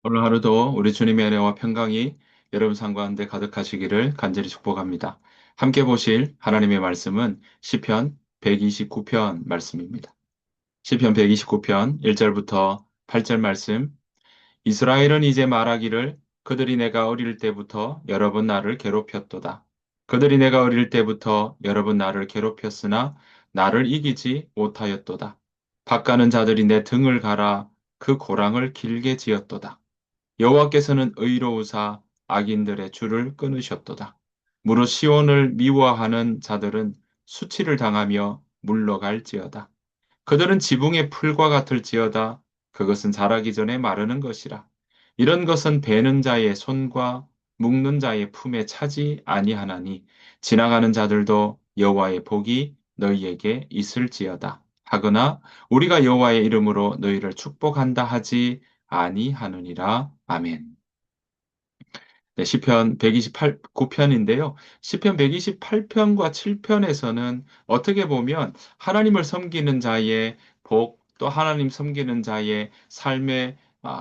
오늘 하루도 우리 주님의 은혜와 평강이 여러분 상과 한데 가득하시기를 간절히 축복합니다. 함께 보실 하나님의 말씀은 시편 129편 말씀입니다. 시편 129편 1절부터 8절 말씀. 이스라엘은 이제 말하기를 그들이 내가 어릴 때부터 여러 번 나를 괴롭혔도다. 그들이 내가 어릴 때부터 여러 번 나를 괴롭혔으나 나를 이기지 못하였도다. 바가는 자들이 내 등을 갈아 그 고랑을 길게 지었도다. 여호와께서는 의로우사 악인들의 줄을 끊으셨도다. 무릇 시온을 미워하는 자들은 수치를 당하며 물러갈지어다. 그들은 지붕의 풀과 같을지어다. 그것은 자라기 전에 마르는 것이라. 이런 것은 베는 자의 손과 묶는 자의 품에 차지 아니하나니 지나가는 자들도 여호와의 복이 너희에게 있을지어다. 하거나 우리가 여호와의 이름으로 너희를 축복한다 하지 아니하느니라. 아멘. 네, 시편 129편인데요. 시편 128편과 7편에서는 어떻게 보면 하나님을 섬기는 자의 복, 또 하나님 섬기는 자의 삶에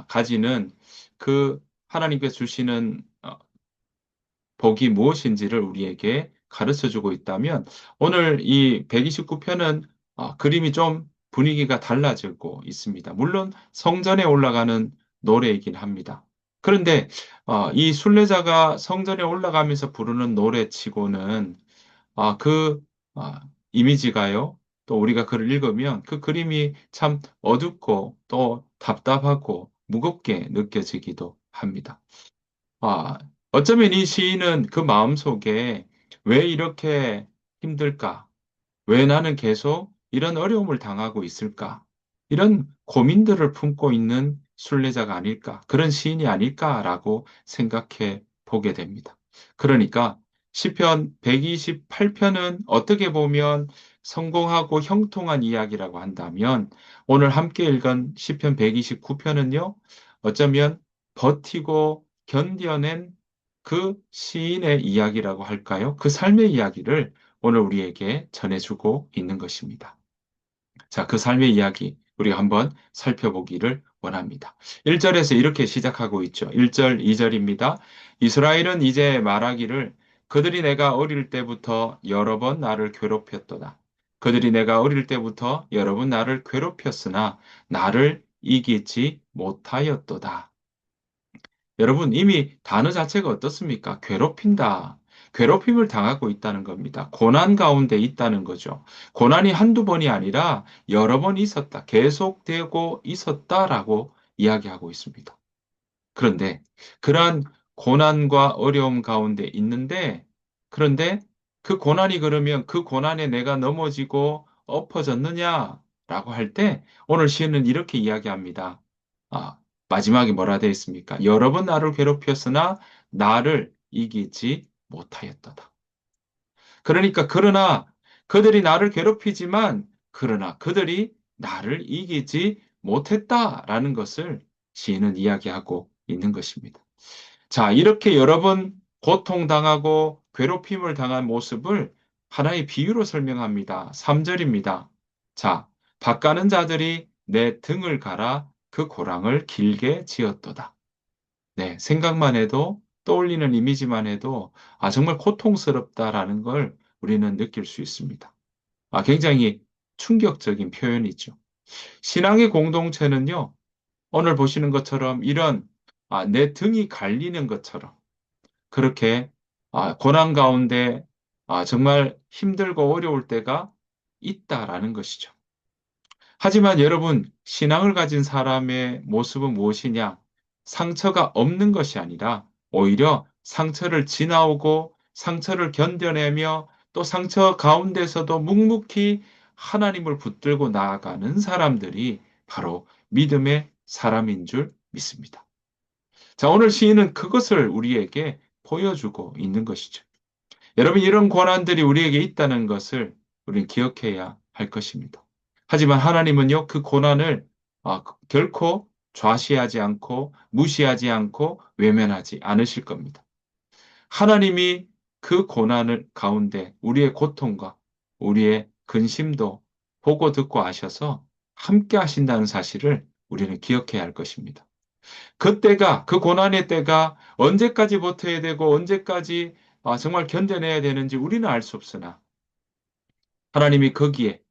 가지는 그 하나님께서 주시는 복이 무엇인지를 우리에게 가르쳐 주고 있다면 오늘 이 129편은 그림이 좀 분위기가 달라지고 있습니다. 물론 성전에 올라가는 노래이긴 합니다. 그런데 이 순례자가 성전에 올라가면서 부르는 노래치고는 그 이미지가요. 또 우리가 글을 읽으면 그 그림이 참 어둡고 또 답답하고 무겁게 느껴지기도 합니다. 아, 어쩌면 이 시인은 그 마음속에 왜 이렇게 힘들까? 왜 나는 계속 이런 어려움을 당하고 있을까? 이런 고민들을 품고 있는 순례자가 아닐까? 그런 시인이 아닐까라고 생각해 보게 됩니다. 그러니까 시편 128편은 어떻게 보면 성공하고 형통한 이야기라고 한다면 오늘 함께 읽은 시편 129편은요. 어쩌면 버티고 견뎌낸 그 시인의 이야기라고 할까요? 그 삶의 이야기를 오늘 우리에게 전해주고 있는 것입니다. 자, 그 삶의 이야기 우리가 한번 살펴보기를 원합니다. 1절에서 이렇게 시작하고 있죠. 1절, 2절입니다. 이스라엘은 이제 말하기를 그들이 내가 어릴 때부터 여러 번 나를 괴롭혔도다. 그들이 내가 어릴 때부터 여러 번 나를 괴롭혔으나 나를 이기지 못하였도다. 여러분, 이미 단어 자체가 어떻습니까? 괴롭힌다. 괴롭힘을 당하고 있다는 겁니다. 고난 가운데 있다는 거죠. 고난이 한두 번이 아니라 여러 번 있었다. 계속되고 있었다라고 이야기하고 있습니다. 그런데 그러한 고난과 어려움 가운데 있는데, 그런데 그 고난이 그러면 그 고난에 내가 넘어지고 엎어졌느냐라고 할 때 오늘 시인은 이렇게 이야기합니다. 아, 마지막에 뭐라 되어 있습니까? 여러 번 나를 괴롭혔으나 나를 이기지 못하였도다. 그러니까 그러나 그들이 나를 괴롭히지만 그러나 그들이 나를 이기지 못했다라는 것을 시인은 이야기하고 있는 것입니다. 자, 이렇게 여러 번 고통당하고 괴롭힘을 당한 모습을 하나의 비유로 설명합니다. 3절입니다. 자, 밭가는 자들이 내 등을 갈아 그 고랑을 길게 지었도다. 네, 생각만 해도 떠올리는 이미지만 해도 정말 고통스럽다라는 걸 우리는 느낄 수 있습니다. 굉장히 충격적인 표현이죠. 신앙의 공동체는요, 오늘 보시는 것처럼 이런 내 등이 갈리는 것처럼 그렇게 고난 가운데 정말 힘들고 어려울 때가 있다라는 것이죠. 하지만 여러분, 신앙을 가진 사람의 모습은 무엇이냐? 상처가 없는 것이 아니라 오히려 상처를 지나오고 상처를 견뎌내며 또 상처 가운데서도 묵묵히 하나님을 붙들고 나아가는 사람들이 바로 믿음의 사람인 줄 믿습니다. 자, 오늘 시인은 그것을 우리에게 보여주고 있는 것이죠. 여러분, 이런 고난들이 우리에게 있다는 것을 우리는 기억해야 할 것입니다. 하지만 하나님은요, 그 고난을 결코 좌시하지 않고 무시하지 않고 외면하지 않으실 겁니다. 하나님이 그 고난을 가운데 우리의 고통과 우리의 근심도 보고 듣고 아셔서 함께 하신다는 사실을 우리는 기억해야 할 것입니다. 그때가, 그 고난의 때가 언제까지 버텨야 되고 언제까지 정말 견뎌내야 되는지 우리는 알 수 없으나 하나님이 거기에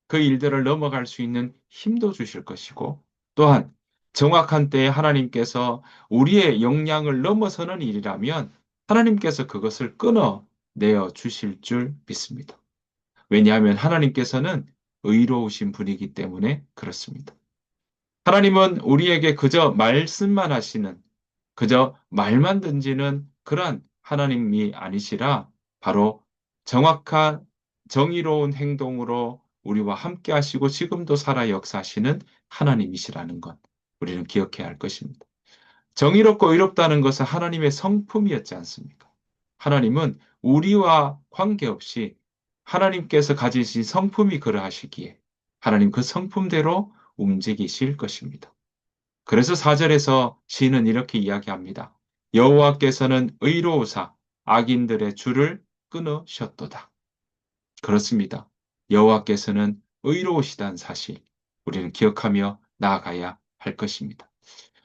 그 일들을 넘어갈 수 있는 힘도 주실 것이고 또한 정확한 때에 하나님께서 우리의 역량을 넘어서는 일이라면 하나님께서 그것을 끊어내어 주실 줄 믿습니다. 왜냐하면 하나님께서는 의로우신 분이기 때문에 그렇습니다. 하나님은 우리에게 그저 말씀만 하시는, 그저 말만 던지는 그러한 하나님이 아니시라 바로 정확한 정의로운 행동으로 우리와 함께 하시고 지금도 살아 역사하시는 하나님이시라는 것 우리는 기억해야 할 것입니다. 정의롭고 의롭다는 것은 하나님의 성품이었지 않습니까? 하나님은 우리와 관계없이 하나님께서 가지신 성품이 그러하시기에 하나님 그 성품대로 움직이실 것입니다. 그래서 4절에서 시인은 이렇게 이야기합니다. 여호와께서는 의로우사 악인들의 줄을 끊으셨도다. 그렇습니다. 여호와께서는 의로우시다는 사실 우리는 기억하며 나아가야 할 것입니다.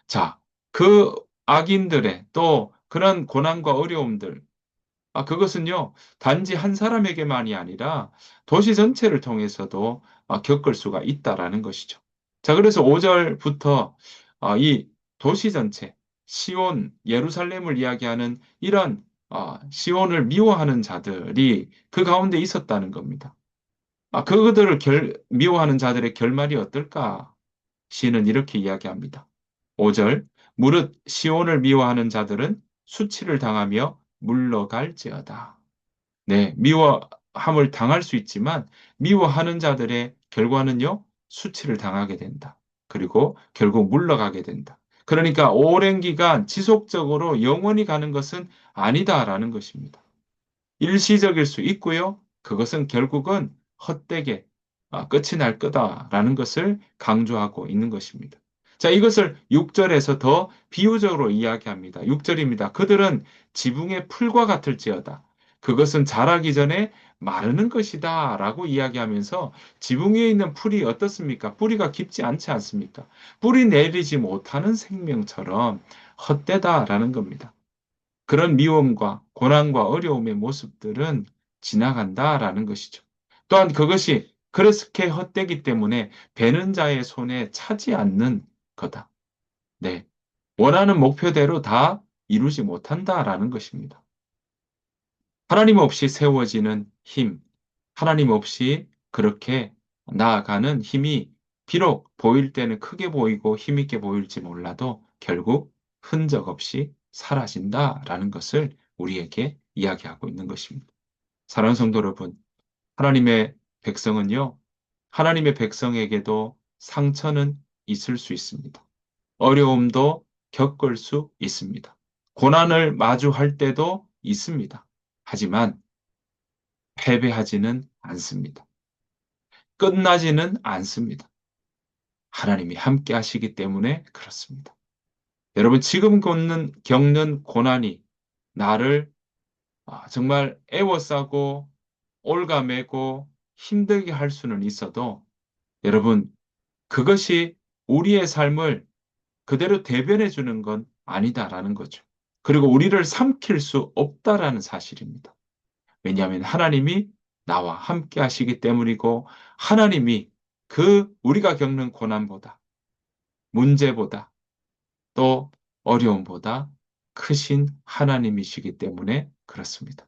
자, 그 악인들의 또 그런 고난과 어려움들, 그것은요, 단지 한 사람에게만이 아니라 도시 전체를 통해서도 겪을 수가 있다라는 것이죠. 자, 그래서 5절부터 이 도시 전체, 시온, 예루살렘을 이야기하는 이런 시온을 미워하는 자들이 그 가운데 있었다는 겁니다. 그들을 미워하는 자들의 결말이 어떨까? 시인은 이렇게 이야기합니다. 5절, 무릇 시온을 미워하는 자들은 수치를 당하며 물러갈지어다. 네, 미워함을 당할 수 있지만 미워하는 자들의 결과는요, 수치를 당하게 된다. 그리고 결국 물러가게 된다. 그러니까 오랜 기간 지속적으로 영원히 가는 것은 아니다라는 것입니다. 일시적일 수 있고요. 그것은 결국은 헛되게 끝이 날 거다라는 것을 강조하고 있는 것입니다. 자, 이것을 6절에서 더 비유적으로 이야기합니다. 6절입니다. 그들은 지붕의 풀과 같을지어다. 그것은 자라기 전에 마르는 것이다 라고 이야기하면서 지붕 위에 있는 풀이 어떻습니까? 뿌리가 깊지 않지 않습니까? 뿌리 내리지 못하는 생명처럼 헛되다라는 겁니다. 그런 미움과 고난과 어려움의 모습들은 지나간다라는 것이죠. 또한 그것이 그렇게 헛되기 때문에 베는 자의 손에 차지 않는 거다. 네. 원하는 목표대로 다 이루지 못한다라는 것입니다. 하나님 없이 세워지는 힘, 하나님 없이 그렇게 나아가는 힘이 비록 보일 때는 크게 보이고 힘있게 보일지 몰라도 결국 흔적 없이 사라진다라는 것을 우리에게 이야기하고 있는 것입니다. 사랑하는 성도 여러분, 하나님의 백성은요, 하나님의 백성에게도 상처는 있을 수 있습니다. 어려움도 겪을 수 있습니다. 고난을 마주할 때도 있습니다. 하지만 패배하지는 않습니다. 끝나지는 않습니다. 하나님이 함께 하시기 때문에 그렇습니다. 여러분, 지금 겪는 고난이 나를 정말 애워싸고 올가매고 힘들게 할 수는 있어도 여러분, 그것이 우리의 삶을 그대로 대변해 주는 건 아니다라는 거죠. 그리고 우리를 삼킬 수 없다라는 사실입니다. 왜냐하면 하나님이 나와 함께 하시기 때문이고 하나님이 그 우리가 겪는 고난보다 문제보다 또 어려움보다 크신 하나님이시기 때문에 그렇습니다.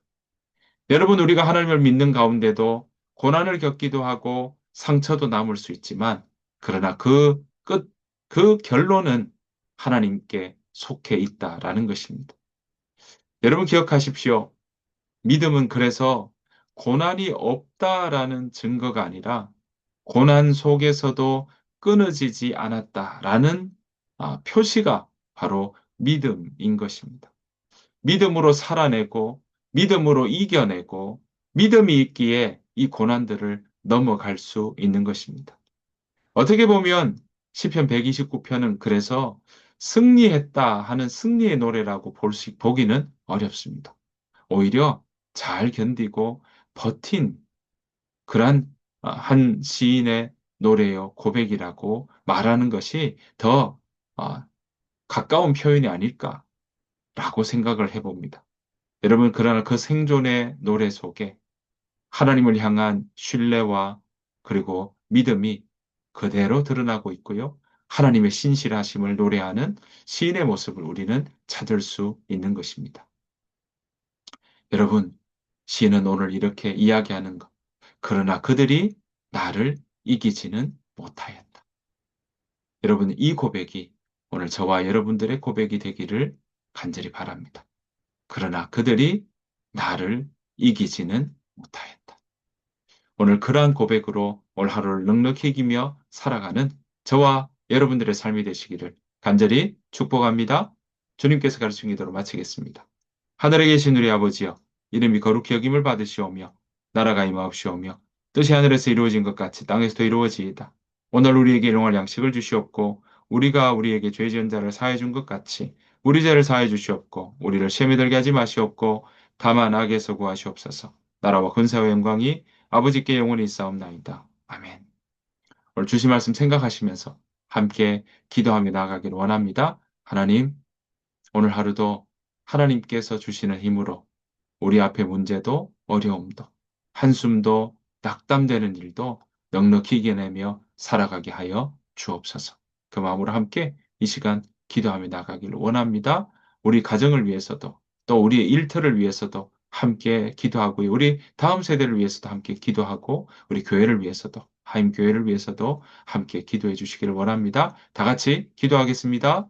여러분, 우리가 하나님을 믿는 가운데도 고난을 겪기도 하고 상처도 남을 수 있지만 그러나 그 결론은 하나님께 속해 있다라는 것입니다. 여러분 기억하십시오. 믿음은 그래서 고난이 없다라는 증거가 아니라 고난 속에서도 끊어지지 않았다라는 표시가 바로 믿음인 것입니다. 믿음으로 살아내고 믿음으로 이겨내고 믿음이 있기에 이 고난들을 넘어갈 수 있는 것입니다. 어떻게 보면 시편 129편은 그래서 승리했다 하는 승리의 노래라고 보기는 어렵습니다. 오히려 잘 견디고 버틴 그러한 한 시인의 노래요, 고백이라고 말하는 것이 더 가까운 표현이 아닐까라고 생각을 해봅니다. 여러분, 그러나 그 생존의 노래 속에 하나님을 향한 신뢰와 그리고 믿음이 그대로 드러나고 있고요. 하나님의 신실하심을 노래하는 시인의 모습을 우리는 찾을 수 있는 것입니다. 여러분, 시인은 오늘 이렇게 이야기하는 것. 그러나 그들이 나를 이기지는 못하였다. 여러분, 이 고백이 오늘 저와 여러분들의 고백이 되기를 간절히 바랍니다. 그러나 그들이 나를 이기지는 못하였다. 오늘 그러한 고백으로 올 하루를 넉넉히 이기며 살아가는 저와 여러분들의 삶이 되시기를 간절히 축복합니다. 주님께서 가르친 기도로 마치겠습니다. 하늘에 계신 우리 아버지여, 이름이 거룩히 여김을 받으시오며, 나라가 임하옵시오며, 뜻이 하늘에서 이루어진 것 같이 땅에서도 이루어지이다. 오늘 우리에게 일용할 양식을 주시옵고, 우리가 우리에게 죄 지은 자를 사해 준 것 같이, 우리 죄를 사해 주시옵고, 우리를 시험에 들게 하지 마시옵고, 다만 악에서 구하시옵소서. 나라와 근세와 영광이 아버지께 영원히 있사옵나이다. 아멘. 오늘 주신 말씀 생각하시면서 함께 기도하며 나아가기를 원합니다. 하나님, 오늘 하루도 하나님께서 주시는 힘으로 우리 앞에 문제도 어려움도 한숨도 낙담되는 일도 넉넉히 이겨내며 살아가게 하여 주옵소서. 그 마음으로 함께 이 시간 기도하며 나가기를 원합니다. 우리 가정을 위해서도 또 우리의 일터를 위해서도 함께 기도하고요. 우리 다음 세대를 위해서도 함께 기도하고 우리 교회를 위해서도 하임 교회를 위해서도 함께 기도해 주시기를 원합니다. 다 같이 기도하겠습니다.